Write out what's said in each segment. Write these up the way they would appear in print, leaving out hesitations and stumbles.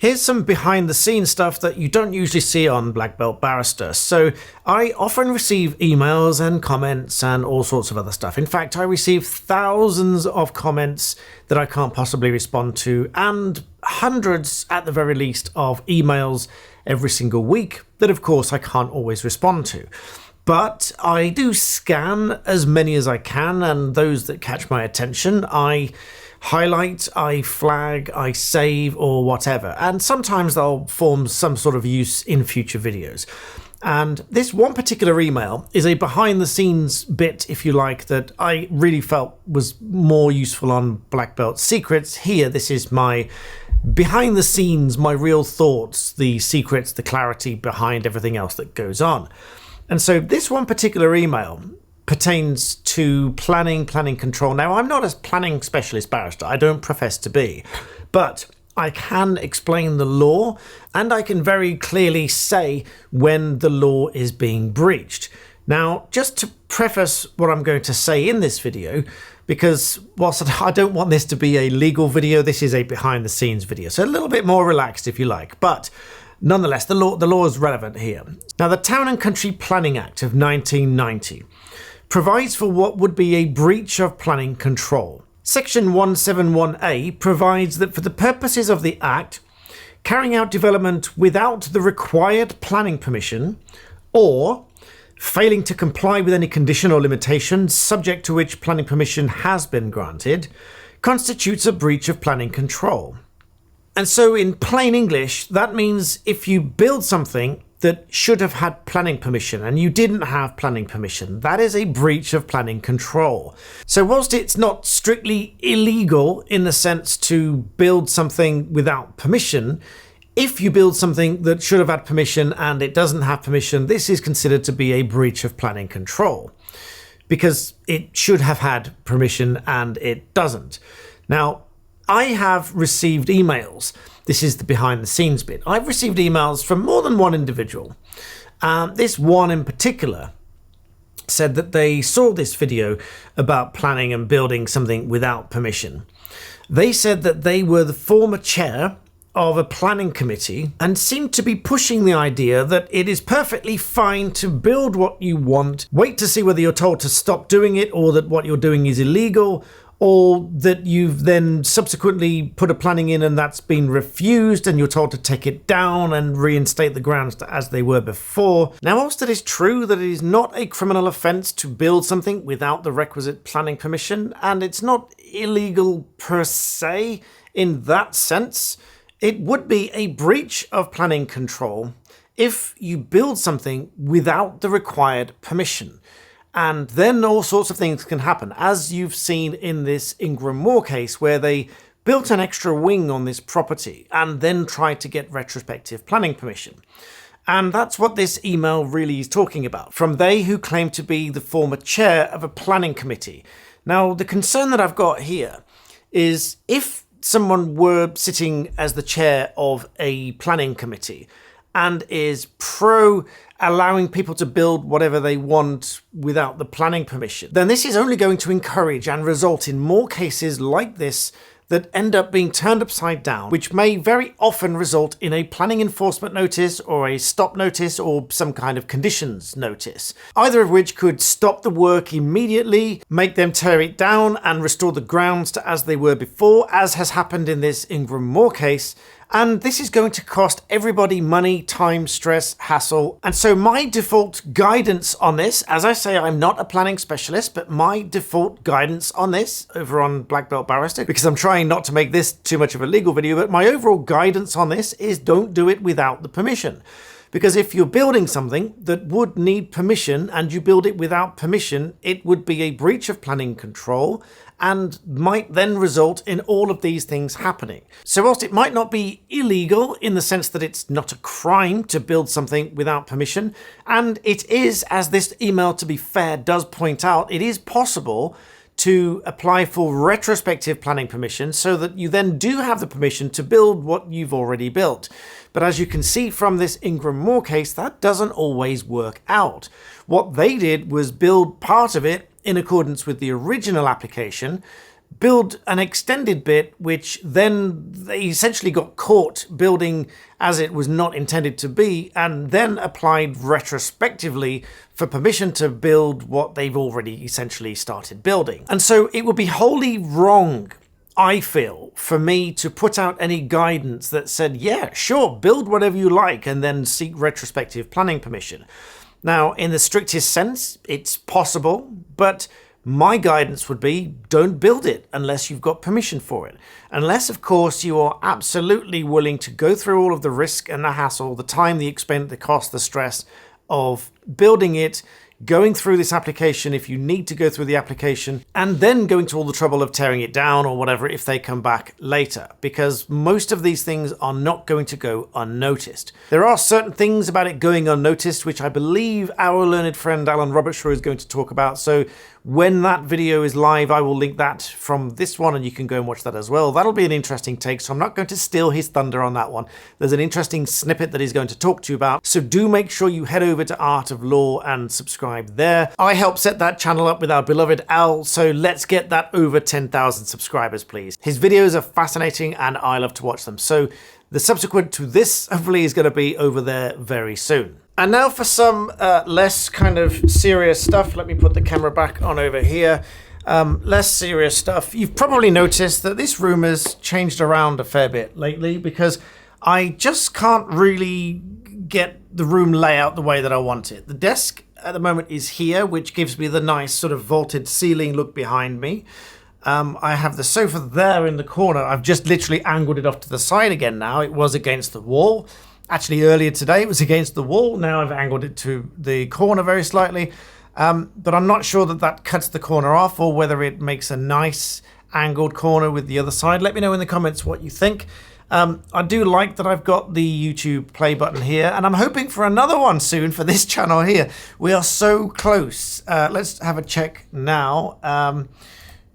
Here's some behind the scenes stuff that you don't usually see on Black Belt Barrister. So I often receive emails and comments and all sorts of other stuff. In fact, I receive thousands of comments that I can't possibly respond to, and hundreds at the very least of emails every single week that of course I can't always respond to. But I do scan as many as I can, and those that catch my attention I highlight, I flag, I save, or whatever. And sometimes they'll form some sort of use in future videos. And this one particular email is a behind the scenes bit, if you like, that I really felt was more useful on Black Belt Secrets. Here, this is my behind the scenes, my real thoughts, the secrets, the clarity behind everything else that goes on. And so this one particular email pertains to planning control. Now, I'm not a planning specialist barrister. I don't profess to be, but I can explain the law, and I can very clearly say when the law is being breached. Now, just to preface what I'm going to say in this video, because whilst I don't want this to be a legal video, this is a behind the scenes video, so a little bit more relaxed if you like, but nonetheless, the law is relevant here. Now, the Town and Country Planning Act of 1990 provides for what would be a breach of planning control. Section 171A provides that for the purposes of the Act, carrying out development without the required planning permission, or failing to comply with any condition or limitation subject to which planning permission has been granted, constitutes a breach of planning control. And so in plain English, that means if you build something that should have had planning permission and you didn't have planning permission, that is a breach of planning control. So whilst it's not strictly illegal in the sense to build something without permission, if you build something that should have had permission and it doesn't have permission, this is considered to be a breach of planning control because it should have had permission and it doesn't. Now, I have received emails. This is the behind the scenes bit. I've received emails from more than one individual. This one in particular said that they saw this video about planning and building something without permission. They said that they were the former chair of a planning committee and seemed to be pushing the idea that it is perfectly fine to build what you want, wait to see whether you're told to stop doing it or that what you're doing is illegal, or that you've then subsequently put a planning in and that's been refused and you're told to take it down and reinstate the grounds as they were before. Now, whilst it is true that it is not a criminal offence to build something without the requisite planning permission, and it's not illegal per se in that sense, it would be a breach of planning control if you build something without the required permission. And then all sorts of things can happen, as you've seen in this Ingram Moore case, where they built an extra wing on this property and then tried to get retrospective planning permission. And that's what this email really is talking about, from they who claim to be the former chair of a planning committee. Now, the concern that I've got here is if someone were sitting as the chair of a planning committee and is pro allowing people to build whatever they want without the planning permission, then this is only going to encourage and result in more cases like this that end up being turned upside down, which may very often result in a planning enforcement notice or a stop notice or some kind of conditions notice, either of which could stop the work immediately, make them tear it down and restore the grounds to as they were before, as has happened in this Ingram Moore case. And this is going to cost everybody money, time, stress, hassle. And so my default guidance on this, as I say, I'm not a planning specialist, but my default guidance on this over on Black Belt Barrister, because I'm trying not to make this too much of a legal video, but my overall guidance on this is don't do it without the permission. Because if you're building something that would need permission and you build it without permission, it would be a breach of planning control and might then result in all of these things happening. So whilst it might not be illegal in the sense that it's not a crime to build something without permission, and it is, as this email, to be fair, does point out, it is possible to apply for retrospective planning permission so that you then do have the permission to build what you've already built. But as you can see from this Ingram Moore case, that doesn't always work out. What they did was build part of it in accordance with the original application, build an extended bit, which then they essentially got caught building as it was not intended to be, and then applied retrospectively for permission to build what they've already essentially started building. And so it would be wholly wrong, I feel, for me to put out any guidance that said, yeah, sure, build whatever you like and then seek retrospective planning permission. Now, in the strictest sense, it's possible, but my guidance would be don't build it unless you've got permission for it. Unless, of course, you are absolutely willing to go through all of the risk and the hassle, the time, the expense, the cost, the stress of building it, going through this application if you need to go through the application, and then going to all the trouble of tearing it down or whatever if they come back later, because most of these things are not going to go unnoticed. There are certain things about it going unnoticed which I believe our learned friend Alan Robertshaw is going to talk about, so when that video is live I will link that from this one and you can go and watch that as well. That'll be an interesting take, so I'm not going to steal his thunder on that one. There's an interesting snippet that he's going to talk to you about, so do make sure you head over to Art of Law and subscribe there. I helped set that channel up with our beloved Al, so let's get that over 10,000 subscribers, please. His videos are fascinating and I love to watch them. So the subsequent to this hopefully is going to be over there very soon. And now for some less kind of serious stuff. Let me put the camera back on over here. Less serious stuff. You've probably noticed that this room has changed around a fair bit lately because I just can't really get the room layout the way that I want it. The desk at the moment is here, which gives me the nice sort of vaulted ceiling look behind me. I have the sofa there in the corner. I've just literally angled it off to the side again now. It was against the wall. Actually, earlier today it was against the wall. Now I've angled it to the corner very slightly. But I'm not sure that that cuts the corner off or whether it makes a nice angled corner with the other side. Let me know in the comments what you think. I do like that I've got the YouTube play button here, and I'm hoping for another one soon for this channel here. We are so close. Let's have a check now.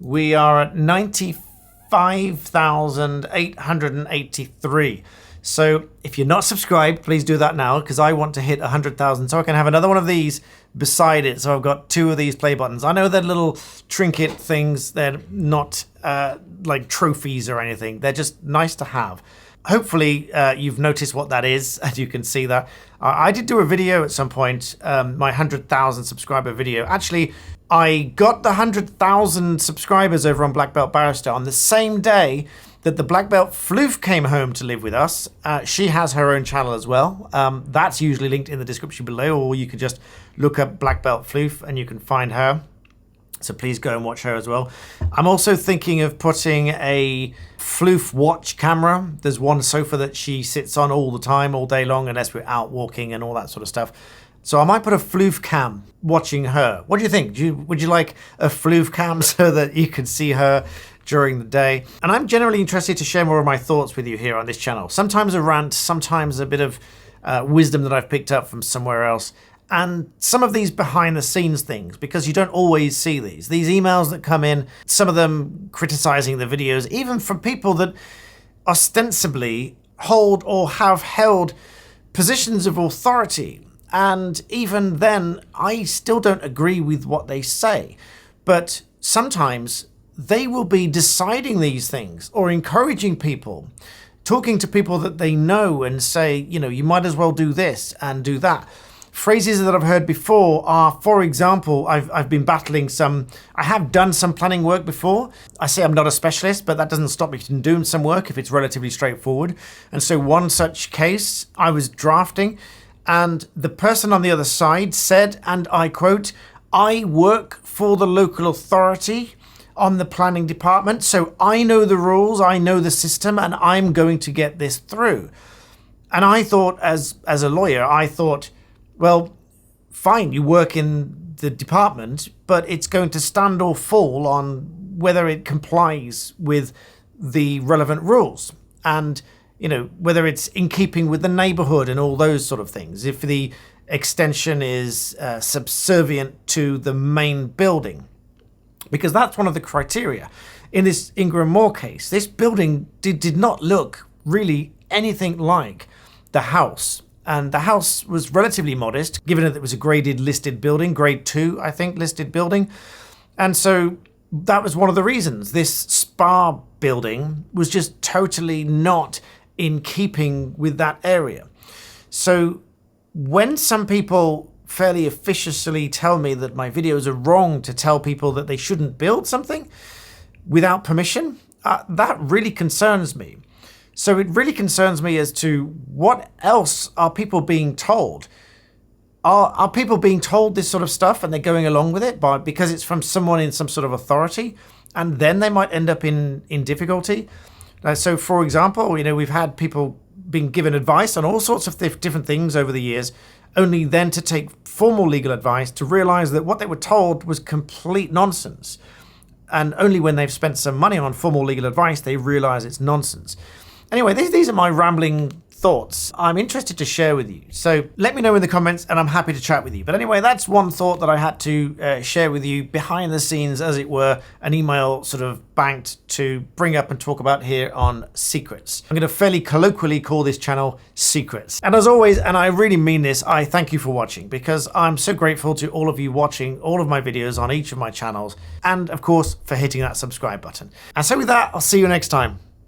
We are at 95,883. So if you're not subscribed, please do that now, because I want to hit 100,000 so I can have another one of these beside it. So I've got two of these play buttons. I know they're little trinket things. They're not like trophies or anything. They're just nice to have. Hopefully you've noticed what that is, as you can see that. I did do a video at some point, my 100,000 subscriber video. Actually, I got the 100,000 subscribers over on Black Belt Barrister on the same day that the Black Belt Floof came home to live with us. She has her own channel as well. That's usually linked in the description below, or you can just look up Black Belt Floof and you can find her. So please go and watch her as well. I'm also thinking of putting a Floof watch camera. There's one sofa that she sits on all the time, all day long, unless we're out walking and all that sort of stuff. So I might put a Floof cam watching her. What do you think? Would you like a Floof cam so that you can see her during the day? And I'm generally interested to share more of my thoughts with you here on this channel. Sometimes a rant, sometimes a bit of wisdom that I've picked up from somewhere else. And some of these behind the scenes things, because you don't always see these. These emails that come in, some of them criticizing the videos, even from people that ostensibly hold or have held positions of authority. And even then, I still don't agree with what they say. But sometimes they will be deciding these things or encouraging people, talking to people that they know and say, you know, you might as well do this and do that. Phrases that I've heard before are, for example, I've been battling I have done some planning work before. I say I'm not a specialist, but that doesn't stop me from doing some work if it's relatively straightforward. And so one such case, I was drafting, and the person on the other side said, and I quote, "I work for the local authority on the planning department, so I know the rules, I know the system, and I'm going to get this through." And I thought, as a lawyer, I thought, well, fine, you work in the department, but it's going to stand or fall on whether it complies with the relevant rules. And, you know, whether it's in keeping with the neighborhood and all those sort of things. If the extension is subservient to the main building. Because that's one of the criteria. In this Ingram Moore case, this building did not look really anything like the house. And the house was relatively modest, given that it was a graded listed building, grade 2, I think, listed building. And so that was one of the reasons. This spa building was just totally not in keeping with that area. So when some people fairly officiously tell me that my videos are wrong to tell people that they shouldn't build something without permission, that really concerns me. So it really concerns me as to what else are people being told. Are people being told this sort of stuff and they're going along with it because it's from someone in some sort of authority, and then they might end up in difficulty? So, for example, we've had people being given advice on all sorts of different things over the years, only then to take formal legal advice to realize that what they were told was complete nonsense. And only when they've spent some money on formal legal advice, they realize it's nonsense. Anyway, these are my rambling thoughts I'm interested to share with you. So let me know in the comments and I'm happy to chat with you. But anyway, that's one thought that I had to share with you behind the scenes, as it were, an email sort of banked to bring up and talk about here on Secrets. I'm going to fairly colloquially call this channel Secrets. And as always, and I really mean this, I thank you for watching, because I'm so grateful to all of you watching all of my videos on each of my channels, and of course for hitting that subscribe button. And so with that, I'll see you next time.